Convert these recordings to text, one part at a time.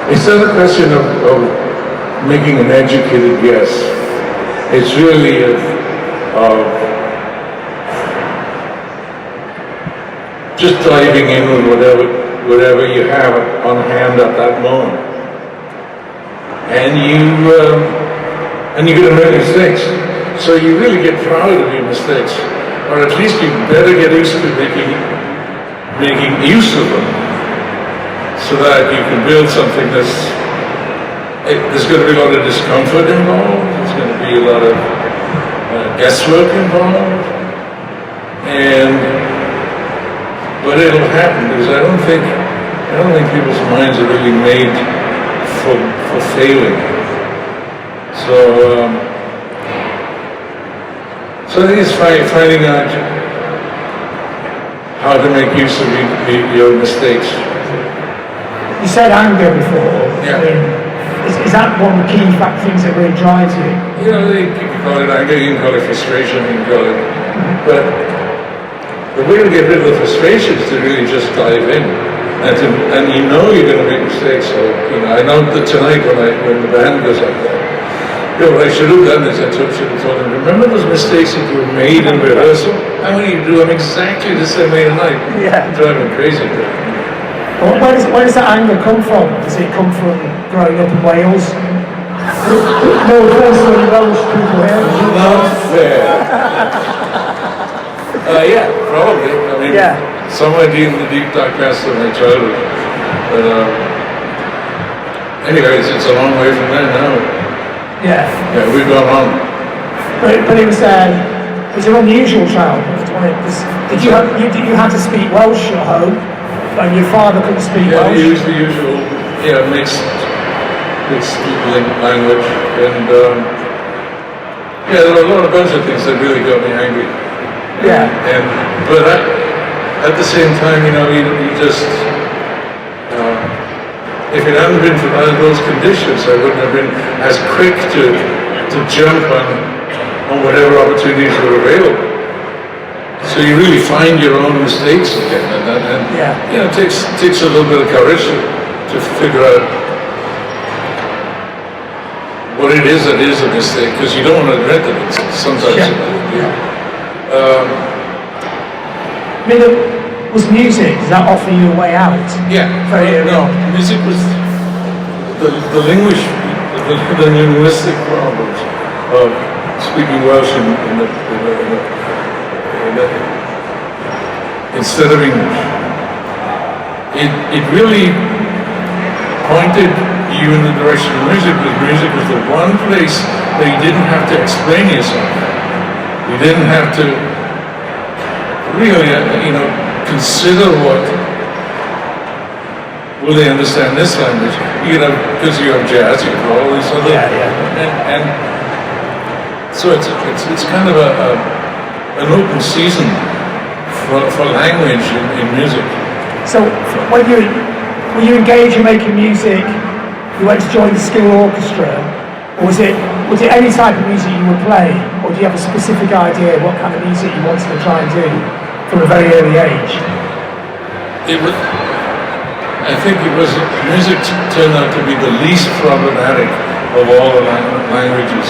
It's not a question of making an educated guess. It's really of just diving in with whatever you have on hand at that moment. And you're going to make mistakes. So you really get proud of your mistakes. Or at least you better get used to making use of them, so that you can build something there's going to be a lot of discomfort involved, there's going to be a lot of guesswork involved, but it'll happen, because I don't think people's minds are really made for failing. So I think it's finding out how to make use of your mistakes. You said anger before. Yeah. I mean, is that one of the key things that really drives you? You know, you can call it anger, you can call it frustration, you can call it... But the way to get rid of the frustration is to really just dive in. And you know you're going to make mistakes. So, you know, I know that tonight when the band goes up there, you know, what I should have done is I should have told them, remember those mistakes that you made in rehearsal? I'm going to do them exactly the same way tonight. Yeah. Drive me crazy. Well, where does that anger come from? Does it come from growing up in Wales? No offense to any Welsh people here. Not fair. Yeah, probably. I mean, somewhere deep in the deep dark past of my childhood. But anyways, it's a long way from there now. Yeah. Yeah, we've gone on. But it was an unusual childhood. Did you have to speak Welsh at home? And your father couldn't speak Welsh? Yeah, he used the usual, mixed language, and there were a bunch of things that really got me angry. Yeah. But at the same time, you just, if it hadn't been for those conditions, I wouldn't have been as quick to jump on whatever opportunities were available. So you really find your own mistakes again, and it takes a little bit of courage to figure out what it is that is a mistake, because you don't want to admit that it's sometimes. I mean, was music, does that offer you a way out? Yeah. Music was the linguistic problems of speaking Welsh instead of English. It really pointed you in the direction of music, because music was the one place that you didn't have to explain yourself. You didn't have to really, consider will they understand this language? Because you have jazz, you have all these other, and so it's kind of an open season for language in music. So when you engage in making music, you went to join the school orchestra, or was it any type of music you would play, or do you have a specific idea of what kind of music you wanted to try and do from a very early age? I think music turned out to be the least problematic of all the languages.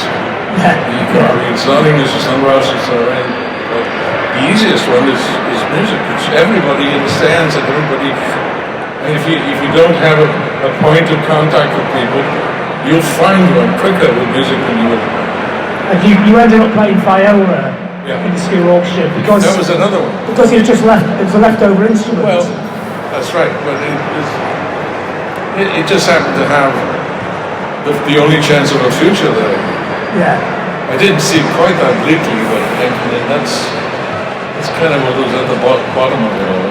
It's not English, it's not Welsh, it's not right. But the easiest one is music, which everybody understands, and everybody. And if you don't have a point of contact with people, you'll find one quicker with music than you would. And you ended up playing viola in the school orchestra because that was another one. Because it was a leftover instrument. Well, that's right, but it just happened to have the only chance of a future there. Yeah. I didn't see it quite that bleakly, but that's kind of what was at the bottom of it all.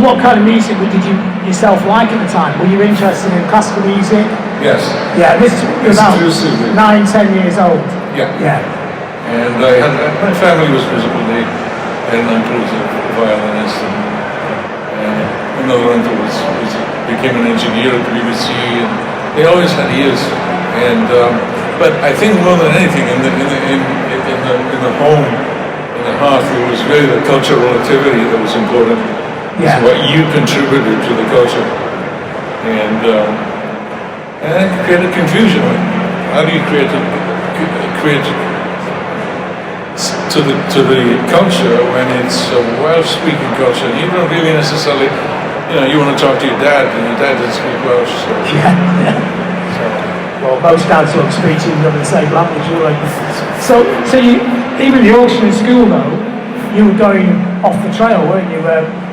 What kind of music did you yourself like at the time? Were you interested in classical music? Yes. Yeah, this was about 9-10 years old. Yeah. Yeah. And my family was musical. They had an uncle who was a violinist, and another uncle became an engineer at the BBC, and they always had ears. And but I think more than anything in the home, in the hearth, it was really the cultural activity that was important. Yeah. What you contributed to the culture, and And then created confusion. How do you create to the culture when it's a Welsh-speaking culture? And you don't really necessarily, you want to talk to your dad, and your dad doesn't speak Welsh. So. Yeah. Well, most dads don't speak to you in the same language, do they? So you, even the Yorkshire school though, you were going off the trail, weren't you?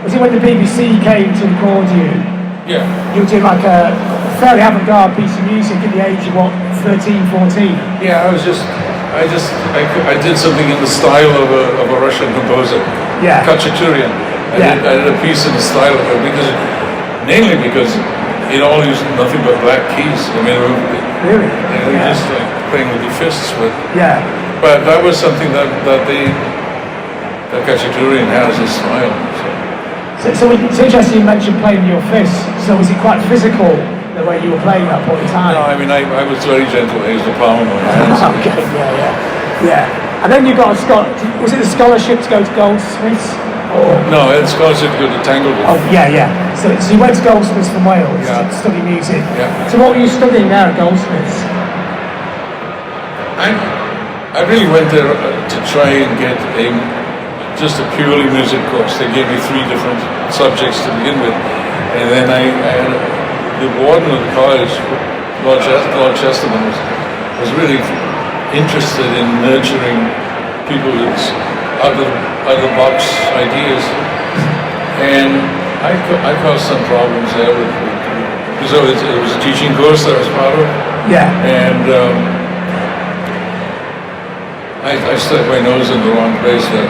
Was it when the BBC came to record you? Yeah. You were doing like a fairly avant-garde piece of music at the age of what, 13, 14? Yeah, I did something in the style of a Russian composer, Yeah. Khachaturian. I did a piece in the style of it mainly because it all used nothing but black keys. I mean, really? They were just like playing with your fists with. Yeah. But that was something that Khachaturian has, his style. So it's interesting you mentioned playing with your fists. So was it quite physical the way you were playing that point in time? No, I mean I was very gentle. I used the palm of my hands. Okay, yeah. And then you got was it a scholarship to go to Goldsmiths? No, I had a scholarship to go to Tanglewood. Oh, yeah. So you went to Goldsmiths from Wales to study music. Yeah. So what were you studying there at Goldsmiths? I really went there to try and get just a purely music course. They gave me 3 different subjects to begin with, and then I had the warden of the college, Lord Chesterman, was really interested in nurturing people with out-of-the-box ideas, and I caused some problems there because it was a teaching course that I was part of. Yeah. And I stuck my nose in the wrong place there,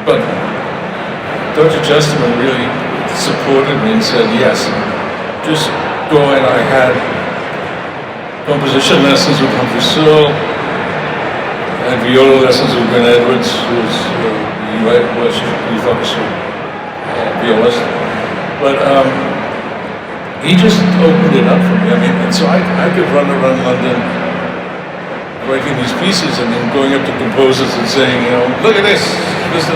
but Dr. Chesterman really supported me and said, yes, just go. And I had composition lessons with Humphrey Sewell, and viola lessons with Ben Edwards, who was the Welsh Youth Orchestra violist. But he just opened it up for me. I mean, and so I could run around London writing these pieces and then going up to composers and saying, look at this, listen.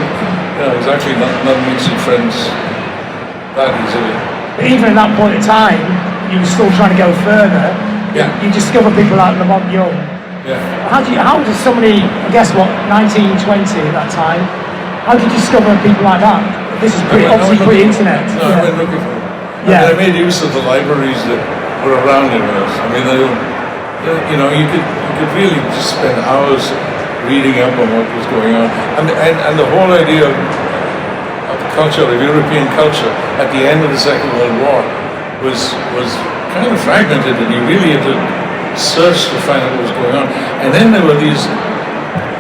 It's actually not makes you friends that easily. But even at that point in time, you were still trying to go further. Yeah. You discover people like Lamont Young. Yeah. How does somebody, I guess what, 19, 20 at that time, how did you discover people like that? This is obviously pre-internet. No, I went looking for them. Yeah. I made use of the libraries that were around in Wales. I mean, you could really just spend hours reading up on what was going on. And the whole idea of culture, of European culture, at the end of the Second World War was kind of fragmented, and you really had to search to find out what was going on. And then there were these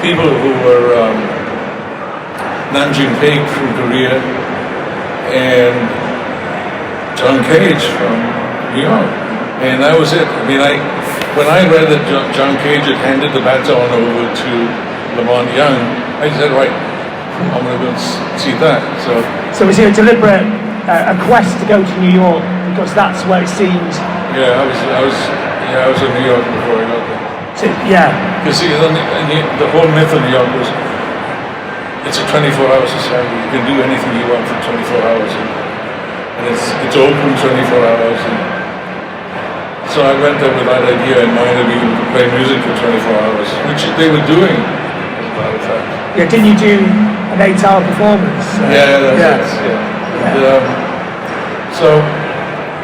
people who were Nam June-paik from Korea and John Cage from New York, and that was it. I mean, when I read that John Cage had handed the baton over to Lamont Young, I said, right, I'm going to go see that. So was it a deliberate a quest to go to New York because that's where it seems? Yeah, I was in New York before I got there. So, yeah. Because see, the whole myth of New York was it's a 24-hour society. You can do anything you want for 24 hours, and it's open 24 hours. And so I went there with that idea in mind of being able to play music for 24 hours, which they were doing, as a matter of fact. Yeah, didn't you do an 8-hour performance? That's it. And, so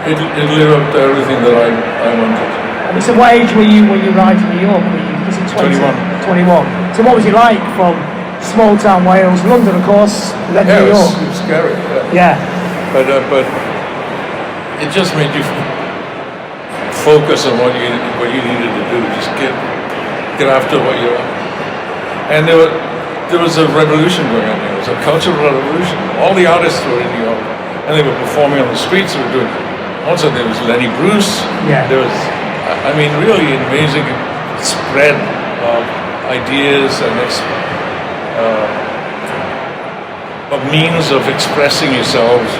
it lived up to everything that I wanted. And so what age were you when you arrived in New York? Was it 20? 21. So what was it like from small town Wales, London of course, then New York? It was scary. Yeah. But it just made you focus on what you needed to do. Just get after what you're. And there was a revolution going on there. It was a cultural revolution. All the artists were in New York, and they were performing on the streets. They were doing. Also, there was Lenny Bruce. Yeah. There was, I mean, really an amazing spread of ideas and of means of expressing yourselves.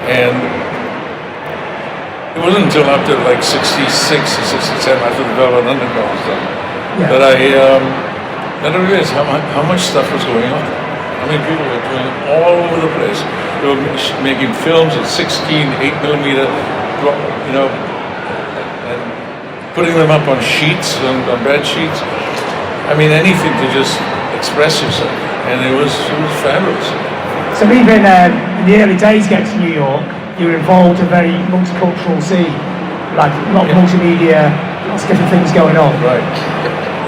And it wasn't until after like 66 or 67, after the Velvet Underground was done, that I realized how much stuff was going on. I mean, people were doing it all over the place. They were making films at 16, 8mm, putting them up on sheets, on bed sheets. I mean, anything to just express yourself, and it was fabulous. So even in the early days getting to New York, you were involved in a very multicultural scene, like a lot of multimedia, lots of different things going on. Right.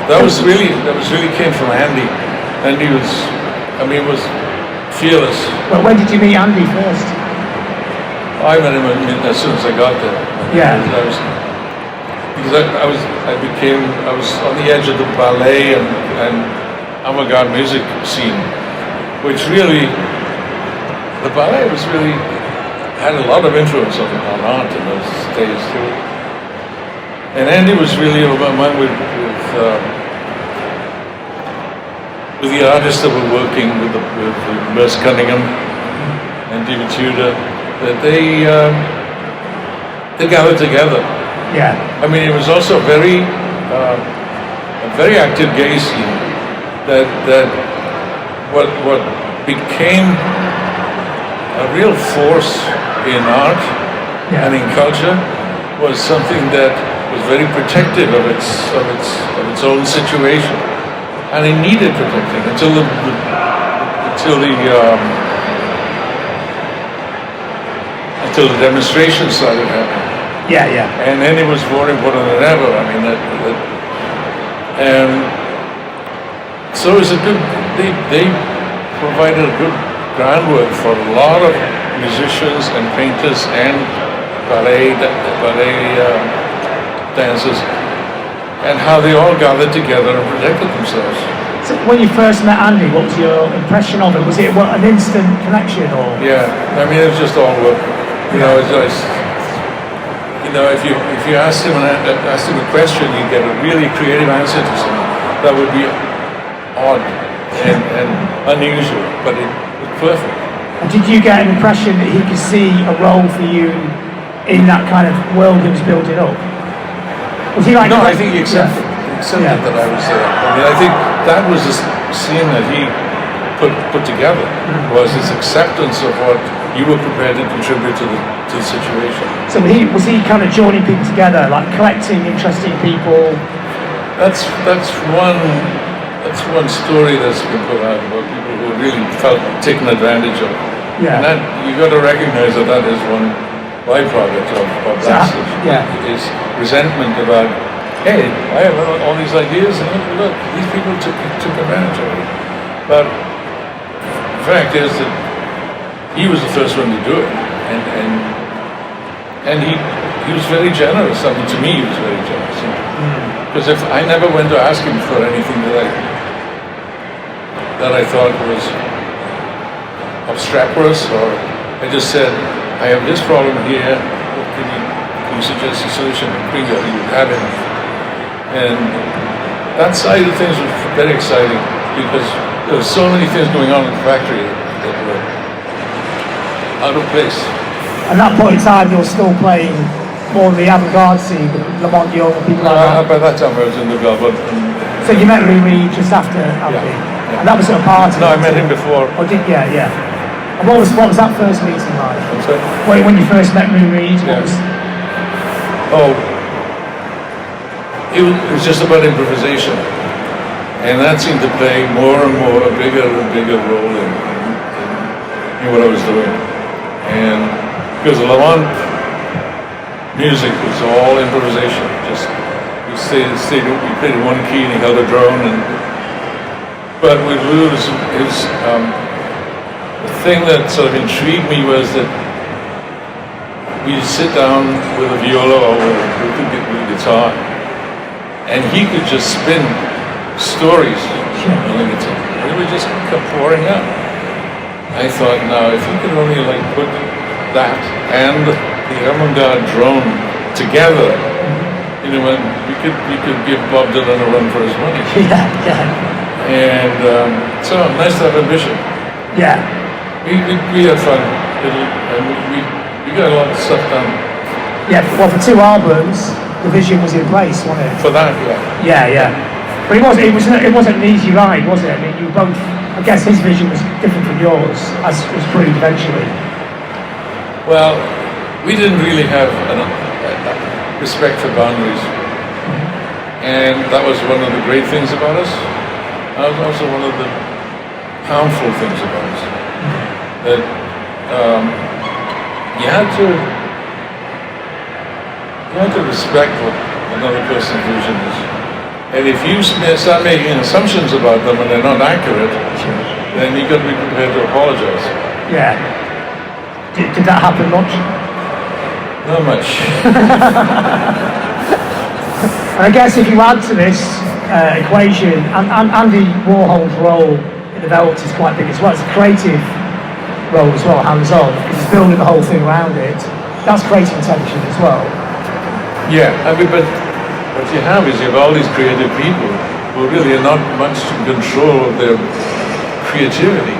That was really came from Andy. Andy was fearless. Well, when did you meet Andy first? I met him as soon as I got there. Yeah. I was on the edge of the ballet and avant-garde music scene, which really, the ballet had a lot of influence on art in those days too. And Andy was really among with the artists that were working with Merce Cunningham and David Tudor, that they gathered together. Yeah. I mean, it was also a very active gay scene. That what became a real force in art and in culture was something that was very protective of its own situation, and it needed protecting until the demonstrations started happening. Yeah, yeah. And then it was more important than ever. I mean, so it was they provided a good groundwork for a lot of musicians and painters and ballet dancers, and how they all gathered together and protected themselves. So when you first met Andy, what was your impression of it? Was it an instant connection, or? Yeah, I mean, it was just all work. You know, if you asked him a question, you get a really creative answer to something that would be odd and unusual, but it was perfect. And did you get an impression that he could see a role for you in that kind of world he was building up? Was he like? No, I think he accepted that I was there. I mean, I think that was the scene that he put together, was his acceptance of what you were prepared to contribute to the situation. So was he kind of joining people together, like collecting interesting people? That's one story that's been put out about people who really felt taken advantage of. Yeah. And that you got to recognize that is one byproduct of that stuff. Yeah. Is resentment about, hey, I have all these ideas and look, these people took advantage of it. But the fact is that he was the first one to do it, and he was very generous. I mean, to me, he was very generous. Because if I never went to ask him for anything that I thought was obstreperous, or I just said, I have this problem here. Can you suggest a solution? He would have it. And that side of things was very exciting because there were so many things going on in the factory that were out of place. At that point in time, you were still playing more of the avant-garde scene, the Lamont Young and people like that. By that time I was in the Velvet. So you met Louis just after Andy? Yeah. And that was at a party? No, I met him before. Oh, yeah. And what was that first meeting like? I'm sorry? When you first met Lou Reed, Yeah. It was just about improvisation. And that seemed to play more and more, a bigger and bigger role in what I was doing. And because Lamont music was all improvisation. Just we played in one key and he held a drone. But with Lou, the thing that sort of intrigued me was that we'd sit down with a viola or with a guitar, and he could just spin stories on the guitar. They would just come pouring out. I thought, now if you could only put that and the avant-garde drone together, you could give Bob Dylan a run for his money. Yeah. And so nice to have ambition. Yeah. We had fun, and we got a lot of stuff done. Yeah, well, for 2 albums, the vision was in place, wasn't it? For that, yeah. Yeah. But it wasn't an easy ride, was it? I mean, you both, I guess his vision was different from yours, as was proved eventually. Well, we didn't really have respect for boundaries. And that was one of the great things about us. That was also one of the harmful things about us. That you had to respect what another person's vision is. And if you start making assumptions about them and they're not accurate, then you've got to be prepared to apologize. Yeah. Did that happen much? Not much. And I guess if you add to this equation, and Andy Warhol's role in the Velvet is quite big as well. It's a creative role as well, hands-on, because he's building the whole thing around it. That's creative tension as well. Yeah, I mean, but what you have is you have all these creative people who really are not much in control of their creativity.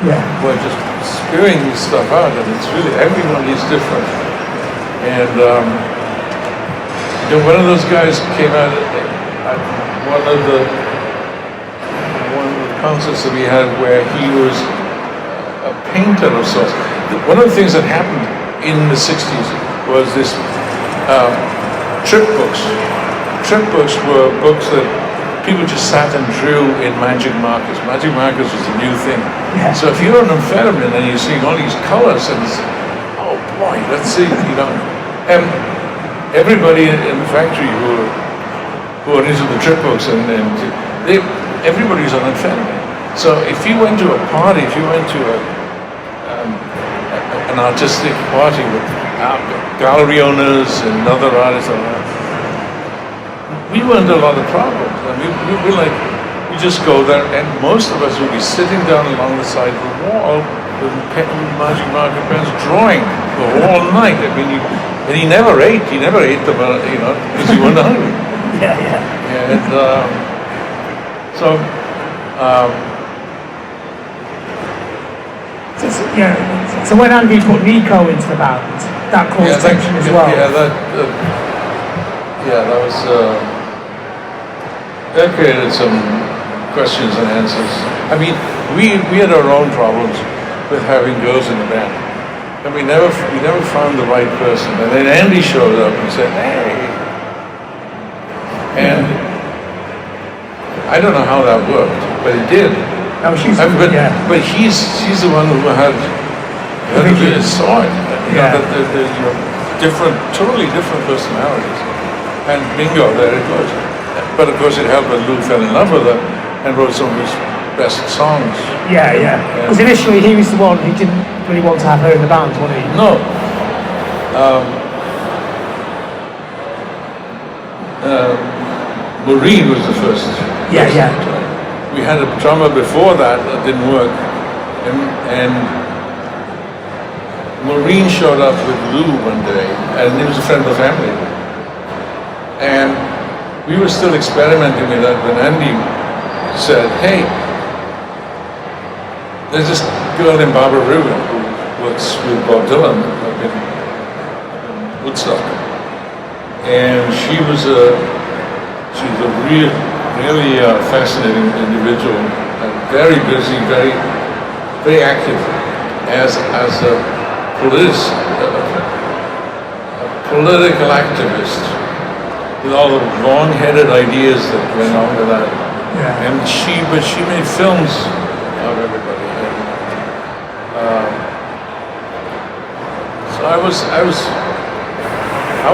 Yeah. Who are just spewing this stuff out, and it's really, everyone is different. And one of those guys came out at one of the concerts that we had where he was a painter of sorts. One of the things that happened in the 60s was this trip books. Trip books were books that people just sat and drew in magic markers. Magic markers was a new thing. Yeah. So if you're an amphetamine and you're seeing all these colors and it's, oh boy, let's see, everybody in the factory who are into the trip books and everybody's on amphetamine. So if you went to a party, if you went to an artistic party with gallery owners and other artists, we learned a lot of problems. And we just go there, and most of us would be sitting down along the side of the wall with magic marker pens, drawing the whole night. I mean, and he never ate. He never ate them, because he wasn't hungry. Yeah. And So when Andy put Nico into the band, that caused tension as well. That was that created some questions and answers. I mean, we had our own problems with having girls in the band, and we never found the right person. And then Andy showed up and said, "Hey," and I don't know how that worked, but it did. But he's the one who saw it. Totally different personalities, and bingo, there it goes. But of course, it helped that Lou fell in love with her and wrote some of his best songs. Yeah. Because initially he was the one who didn't really want to have her in the band, wasn't he? No. Maureen was the first. Yeah. We had a drummer before that didn't work, and Maureen showed up with Lou one day, and he was a friend of the family. And we were still experimenting with that when Andy said, "Hey, there's this girl named Barbara Rubin who works with Bob Dylan up in Woodstock, and she's a really fascinating individual, and very busy, very, very active as a political activist with all the wrong-headed ideas that went on with that. Yeah. And she made films of everybody. So I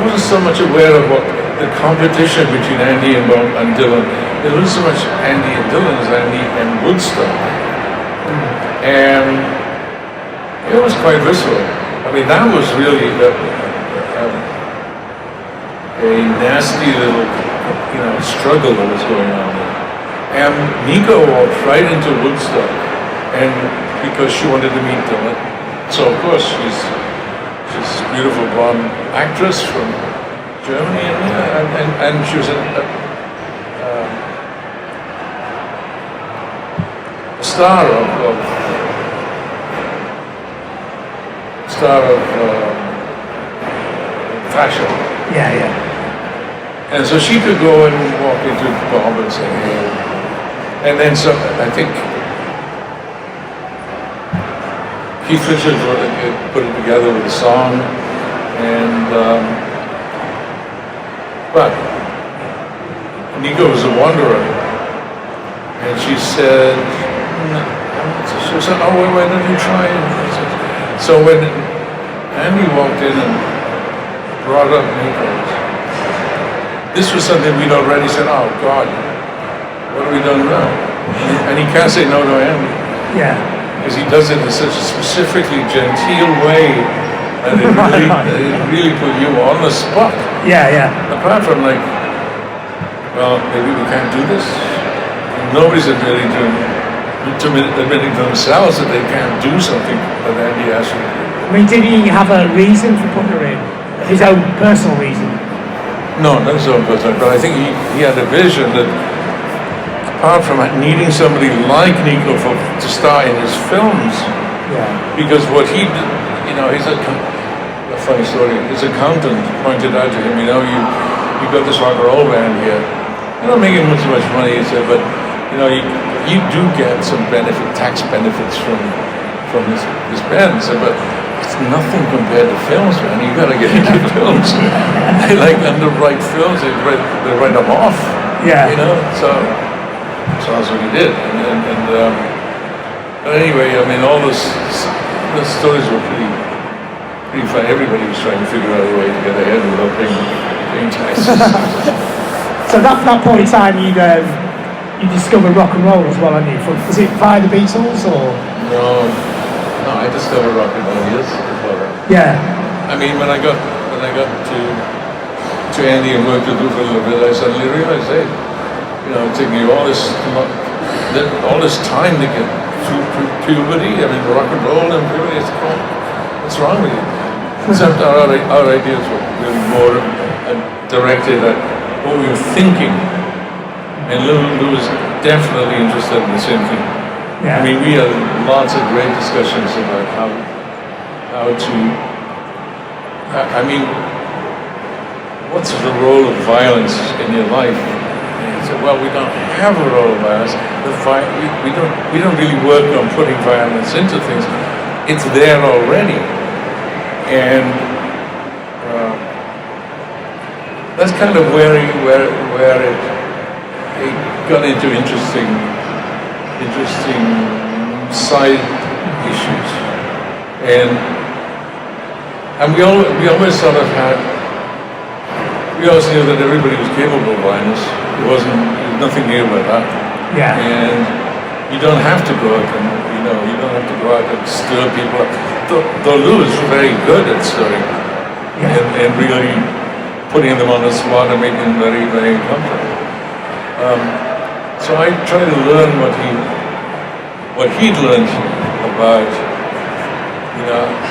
wasn't so much aware of what the competition between Andy and Bob and Dylan. It wasn't so much Andy and Dylan as Andy and Woodstock. And it was quite visceral. I mean, that was really a nasty little, struggle that was going on there. And Nico walked right into Woodstock, and because she wanted to meet Dylan. So of course she's this beautiful blonde actress from Germany, and she was a star of fashion. Yeah. And so she could go and walk into Bob and say, "Hey," and then so I think Keith Richards put it together with a song, and but Nico was a wanderer. And she said, no. She said, oh, well, why don't you try it? So when Andy walked in and brought up Nico, this was something we'd already said, oh God, what have we done now? And he can't say no to Andy. Yeah. Because he does it in such a specifically genteel way, and it really put you on the spot. Yeah, yeah. Apart from like, well, maybe we can't do this. Nobody's admitting to themselves that they can't do something that Andy asked them to do. I mean, did he have a reason for putting her in? His own personal reason? No, not his own personal, but I think he had a vision that apart from needing somebody like Nico to star in his films, because what he did, he's a funny story. His accountant pointed out to him, you've got this rock and roll band here. You're not making much money, he said, but you do get some tax benefits from this band. He said, but it's nothing compared to films, man. You got to get into films. They like them to write films. They write them off. Yeah. So that's what he did. But anyway, I mean, all the stories were pretty fun. Everybody was trying to figure out a way to get ahead without paying taxes. So that point in time, you discovered rock and roll as well, hadn't you? Was it via the Beatles or? No, I discovered rock and roll years before that. Yeah. I mean, when I got to Andy and worked with him for a little bit, I suddenly realized, hey, it took me all this time to get through puberty. I mean, rock and roll and puberty. What's wrong with you? Except our ideas were really more directed at what we were thinking. And Lou was definitely interested in the same thing. Yeah. I mean, we had lots of great discussions about how to. I mean, what's the role of violence in your life? And he said, well, we don't have a role of violence. We don't really work on putting violence into things. It's there already, and that's kind of where it got into interesting side issues, and we always sort of we always knew that everybody was capable of violence. There was nothing new about that. Yeah. And you don't have to go out and you don't have to go out and stir people up. Though Lou is very good at stirring and really putting them on the spot and making them very, very uncomfortable. So I try to learn what he'd learned about,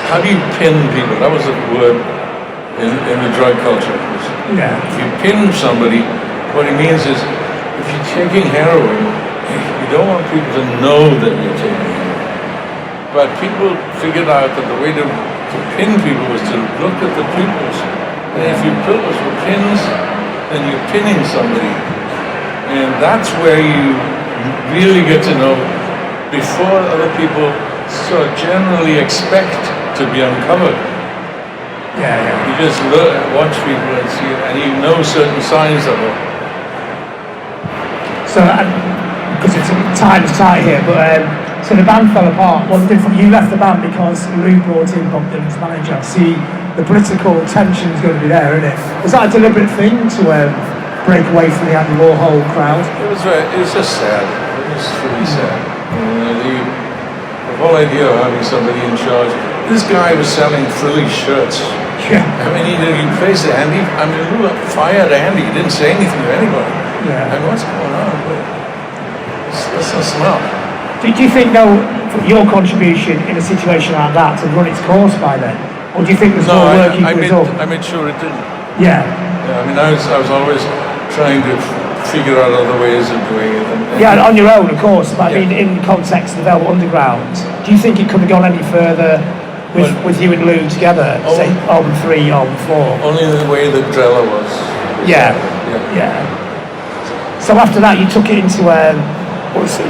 how do you pin people? That was a word in the drug culture. Yeah. If you pin somebody, what it means is, if you're taking heroin, you don't want people to know that you're taking heroin. But people figured out that the way to pin people was to look at the pupils. And if your pupils were pins, then you're pinning somebody. And that's where you really get to know before other people sort of generally expect to be uncovered. Yeah. You just watch people and see it, and you know certain signs of it. So, because it's time is tight here, but so the band fell apart. You left the band because Lou brought in Bob Dylan's manager. See, the political tension is going to be there, isn't it? Was that a deliberate thing to break away from the Andy Warhol crowd? It was just sad. It was really sad. The whole idea of having somebody in charge. This guy was selling frilly shirts. Yeah. I mean, he faced Andy. I mean, Lou fired Andy. He didn't say anything to anybody. Yeah. I mean, what's going on? Let's not smell. Do you think, though, your contribution in a situation like that to run its course by then? Or do you think there's more work you could have done? I made sure it didn't. Yeah. I mean, I was always trying to figure out other ways of doing it. And on your own, of course, but I mean, in the context of the Velvet Underground, do you think it could have gone any further with you and Lou together, say album 3, album 4? Only the way that Drella was. Yeah. So after that, you took it into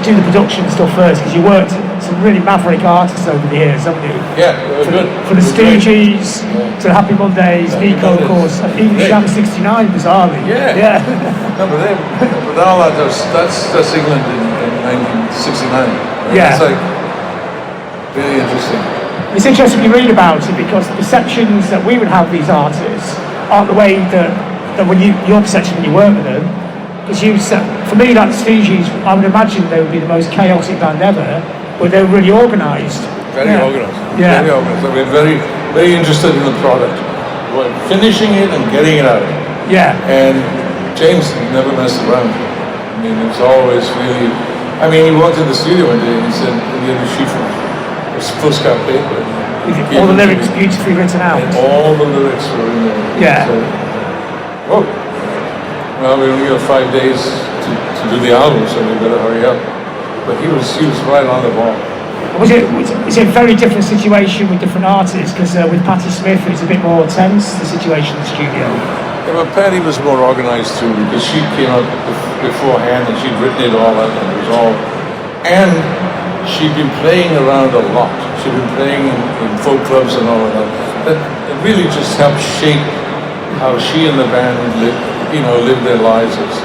do the production stuff first, because you worked some some really maverick artists over the years, haven't you? Yeah, they were good. From the They were great. Stooges to the Happy Mondays, Happy Nico, of Mondays. course, and even Great. Jam 69, bizarrely. Yeah. No, but all that's England in 1969. Yeah. It's like really interesting. It's interesting you read about it because the perceptions that we would have of these artists aren't the way that when your perception when you work with them. Because for me, like the Stooges, I would imagine they would be the most chaotic band ever, but they were really organised. Very organised. Yeah. Very organised. We're very, very interested in the product. We're finishing it and getting it out. Yeah. And James never messed around. I mean, it's always really. I mean, he walked in the studio one day and he said, "We have a sheet of foolscap paper." With all the lyrics beautifully written out. And all the lyrics were in there. Yeah. So, whoa. Well, we only got 5 days to do the album, so we better hurry up. But he was right on the ball. Was it a very different situation with different artists? Because with Patti Smith, it's a bit more tense, the situation in the studio. Yeah, but Patty was more organised too, because she came out beforehand and she'd written it all out, and it was all. And she'd been playing around a lot. She'd been playing in folk clubs and all of that. That it really just helped shape how she and the band live their lives. It's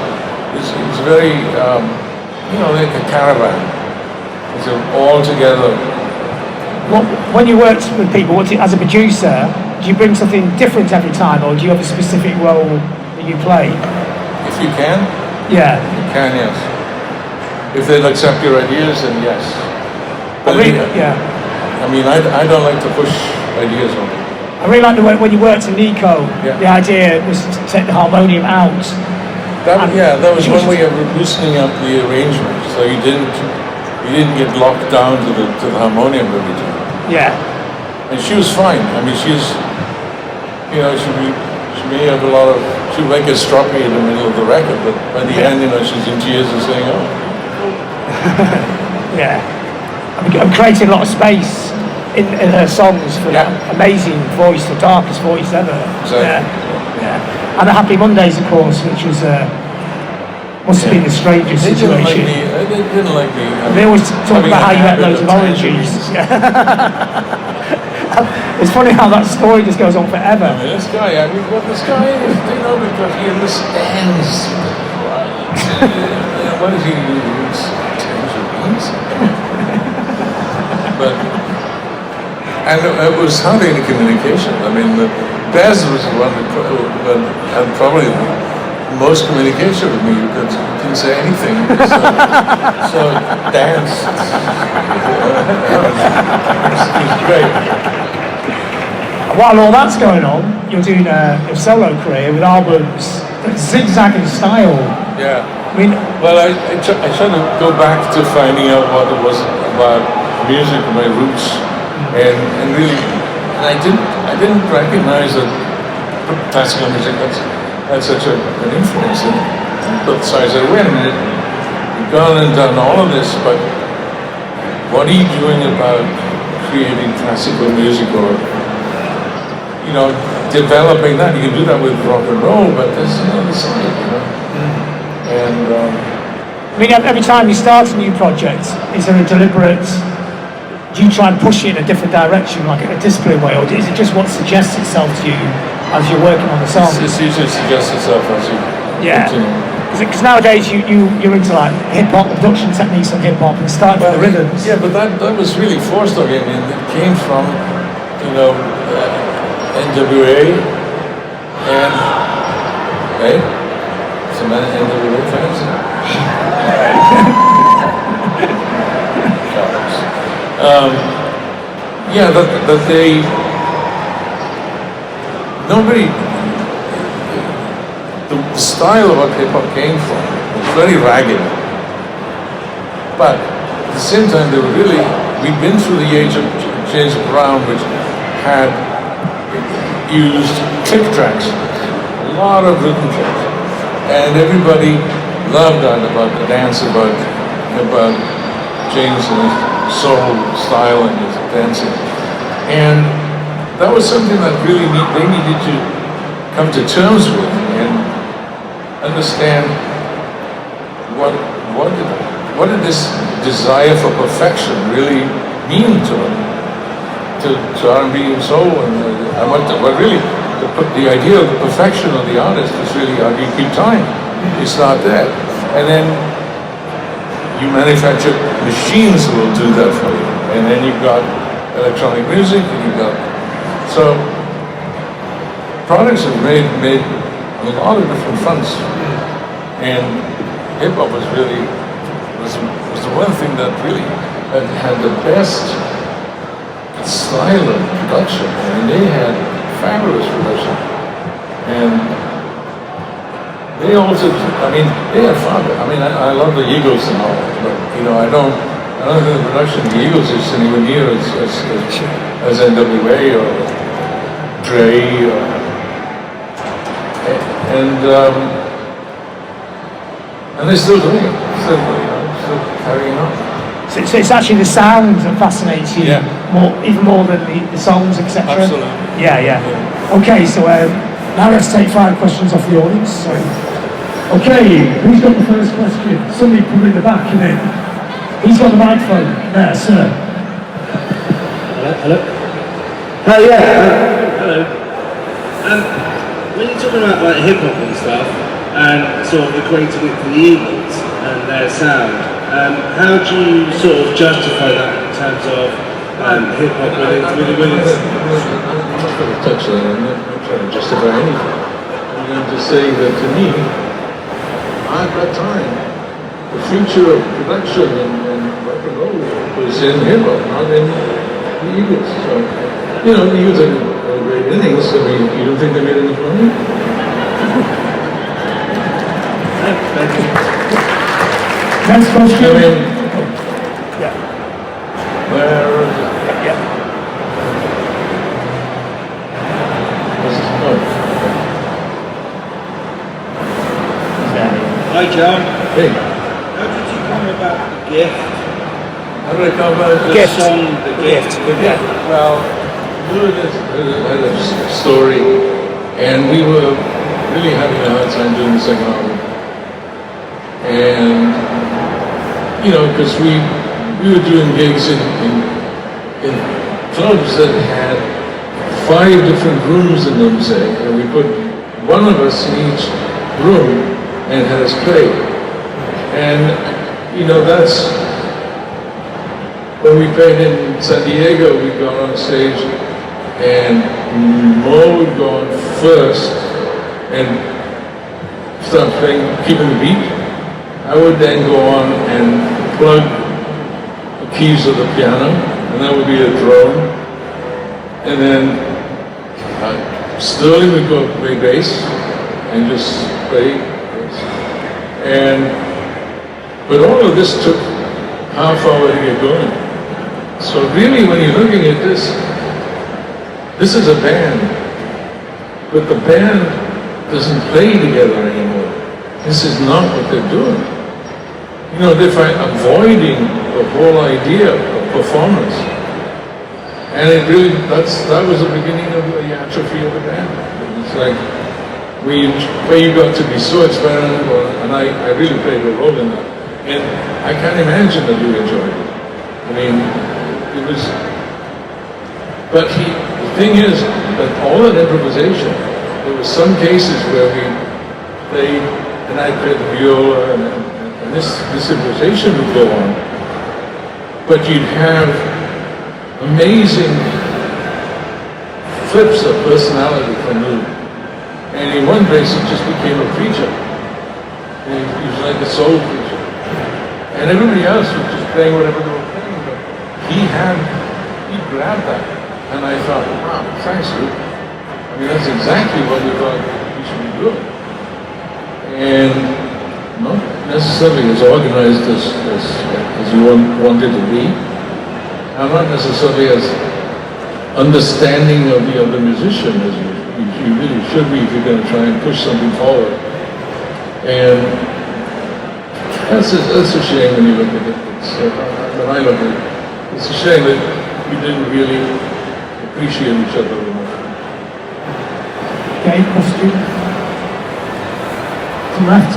very, like a caravan. It's all together. When you worked with people, as a producer, do you bring something different every time, or do you have a specific role that you play? If you can, Yeah. you can, yes. If they'll accept your ideas, then yes. But Yeah. I mean, I don't like to push ideas on people. I really like the way when you worked in Nico, Yeah. the idea was to take the harmonium out. That was one way of loosening up the arrangement, so you didn't get locked down to the harmonium every time. Yeah. And she was fine. I mean, she may have she might get stroppy in the middle of the record, but by the end, she's in tears and saying, "Oh." Yeah. I'm creating a lot of space in her songs for that amazing voice, the darkest voice ever. Exactly. Yeah. And the Happy Mondays, of course, which was must have been the strangest situation. They didn't like me. They always talk about how you ate loads of oranges. Yeah. It's funny how that story just goes on forever. I mean, this guy is, because he understands. What does he use? Tangerines? And it was hardly any communication. I mean, Bez was the one that had probably the most communication with me because he didn't say anything. So dance. It was great. While all that's going on, you're doing a solo career with albums that zigzag in style. Yeah. I mean, well, I tried to go back to finding out what it was about music and my roots, and really, I didn't recognize that classical music had such an influence in both sides. I went and you've gone and done all of this, but what are you doing about creating classical music or developing that? You can do that with rock and roll, but there's another side, And I mean, every time you start a new project, is there a deliberate? Do you try and push it in a different direction, like in a disciplined way, or is it just what suggests itself to you as you're working on the song? It usually suggests itself as you continue. Because nowadays you're into like hip hop production techniques on hip hop and starting with the rhythms. Yeah, but that was really forced on me. I mean, it came from NWA and some NWA fans. That they nobody the style of what hip hop came from was very ragged, but at the same time we'd been through the age of James Brown, which had used click tracks, a lot of rhythm tracks, and everybody loved that about the dance, about James and his soul style and his dancing. And that was something that really they needed to come to terms with and understand what did this desire for perfection really mean to them, to R&B and soul, and what really, the idea of the perfection of the artist is really how do you keep time? It's not that. And then you manufacture machines that will do that for you. And then you've got electronic music, and you've got, so products have made a lot of different fronts. And hip hop was really, was the one thing that really had the best style of production. I mean, they had fabulous production. And they also, I mean, they had fun. I mean, I love the Eagles and all, but, you know, I don't think the production of the Eagles is anywhere near as NWA or Dre or, and they're still doing it, still carrying on. So it's actually the sound that fascinates you, even more than the songs, etc. Absolutely. Yeah. Okay, so now let's take 5 questions off the audience. So, okay, who's got the first question? Somebody come in the back, and then he's got the microphone there, sir. Hello. Hello. When you're talking about like hip hop and stuff, and sort of equating it to the Eagles and their sound, how do you sort of justify that in terms of hip hop when it's? I'm not going to touch that. I'm not trying to justify anything. I'm going to say that to me, at that time, the future of production and rock and roll was in hip hop, not in the Eagles. So, you know, the Eagles are great innings. I mean, you don't think they made enough money? Next question. I mean, Yeah. where is it? Yeah. Hi John. Hey, How did you come about the gift? how did I come by this? Gift. Song, the gift. Well, Lou had a story, and we were really having a hard time doing the second album. And, you know, because we were doing gigs in clubs that had 5 different rooms in them, say, and we put one of us in each room and had us play. And, you know, that's, when we played in San Diego, we got on stage and Mo would go on first and start playing, keeping the beat. I would then go on and plug the keys of the piano, and that would be a drone. And then Sterling would go play bass and just play bass. But all of this took half hour to get going. So really, when you're looking at this is a band, but the band doesn't play together anymore. This is not what they're doing. You know, they're avoiding the whole idea of performance. And it really, that was the beginning of the atrophy of the band. It's like, where you got to be so experimental, and I really played a role in that. And I can't imagine that you enjoyed it. I mean, it was, but the thing is that all that improvisation, there were some cases where we played, and I played the viola, and this improvisation would go on. But you'd have amazing flips of personality from Lou. And in one place, he just became a preacher. He was like a soul preacher. And everybody else was just playing whatever they were playing. But he grabbed that. And I thought, wow, thanks, Lou. I mean, that's exactly what we thought we should be doing. And not necessarily as organized as you wanted to be. And not necessarily as understanding of the other musician as you really should be if you're going to try and push something forward. And that's a shame when you look at it. When I look at it, it's a shame that we didn't really appreciate each other enough. Okay, question. To left.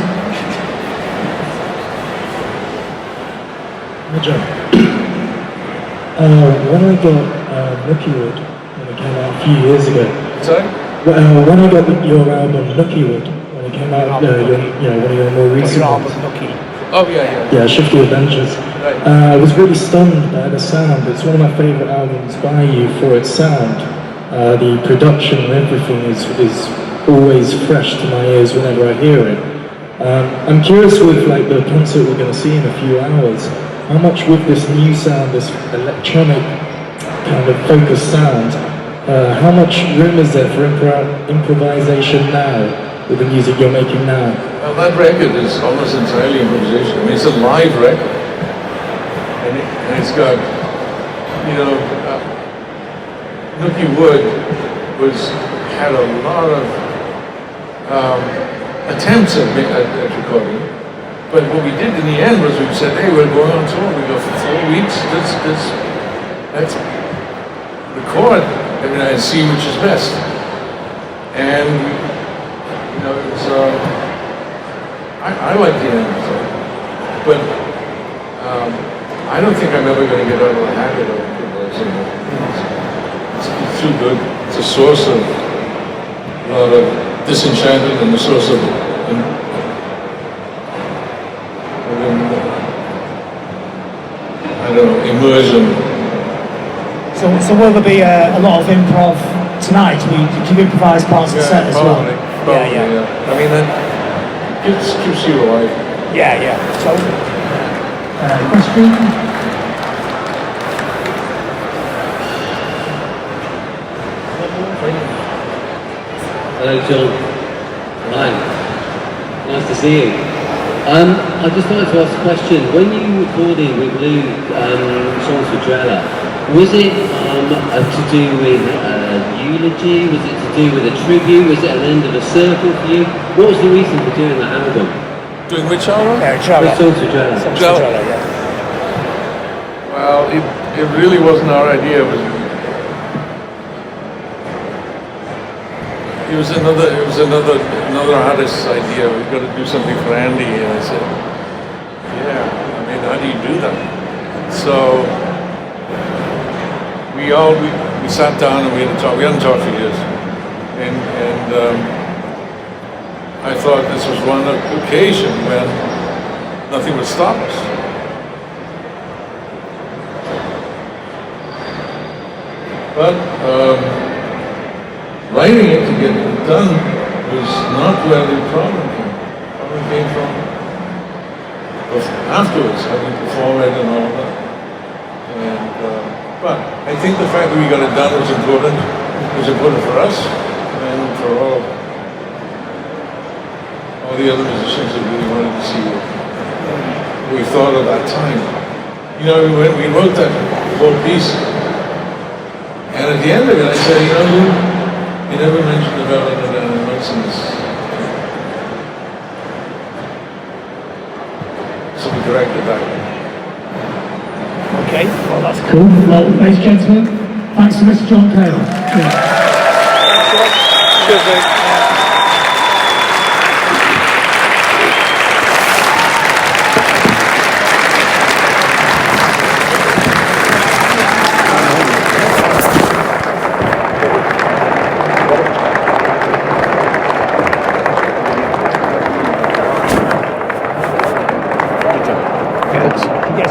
When I got Nookywood, when it came out a few years ago. Sorry? When I got your album Nookywood, when it came out, one of your more recent ones. Oh, yeah. Yeah, Shifty Adventures. Right. I was really stunned by the sound. It's one of my favourite albums by you for its sound. The production and everything is always fresh to my ears whenever I hear it. I'm curious with like the concert we're going to see in a few hours, how much with this new sound, this electronic kind of focused sound, how much room is there for improvisation now with the music you're making now? Well, that record is almost entirely improvisation. I mean, it's a live record. And it's got, Nookywood had a lot of attempts at recording. But what we did in the end was we said, hey, we're going on tour. We go for 4 weeks. Let's record and see which is best. And it was, I like the end result. But I don't think I'm ever going to get out of the habit of improvising. It's too good. It's a source of a lot of disenchantment and a source of immersion. So will there be a lot of improv tonight? Do you improvise parts of the set as well? Probably, yeah. I mean, that keeps you alive. Yeah. So, question? Hello, John. Hi. Nice to see you. I just wanted to ask a question. When you recorded with Lou songs for Drella, was it to do with eulogy? Was it to do with a tribute? Was it an end of a circle for you? What was the reason for doing that album? Doing which album? Drella. Songs for Drella. Drella, yeah. Well, it really wasn't our idea. It was another artist's idea. We've got to do something for Andy, and I said, yeah. I mean, how do you do that? So we sat down and we had a talk. We hadn't talked for years, and I thought this was one occasion when nothing would stop us. But writing it to get it done was not where the problem came. The problem came from afterwards, having performed it and all that. And, but I think the fact that we got it done was important. It was important for us and for all the other musicians that really wanted to see what we thought at that time. We wrote that whole piece, and at the end of it, I said, you never mentioned the Berlin and nonsense. So we corrected that. Okay, well that's cool. Well, ladies and gentlemen, thanks to Mr. John Cale. Cheers, mate.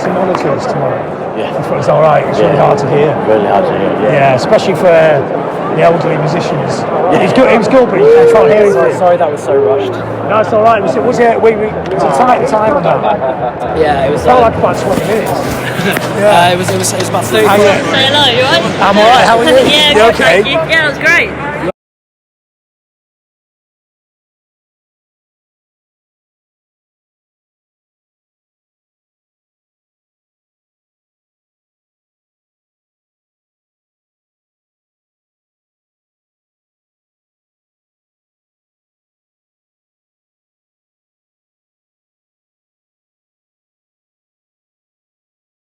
Monitors tomorrow. Yeah. It's all right. It's really hard to hear. Really hard to hear. Yeah, especially for the elderly musicians. Yeah. It was good, but you can't hear anything. Sorry, that was so rushed. No, it's all right. Was it a tight time on that? Yeah, it was. Felt like about 20 minutes. It was about 30 minutes. Say hello, you alright? I'm all right. How are you? Yeah, you good, okay? thank you. Yeah, it was great.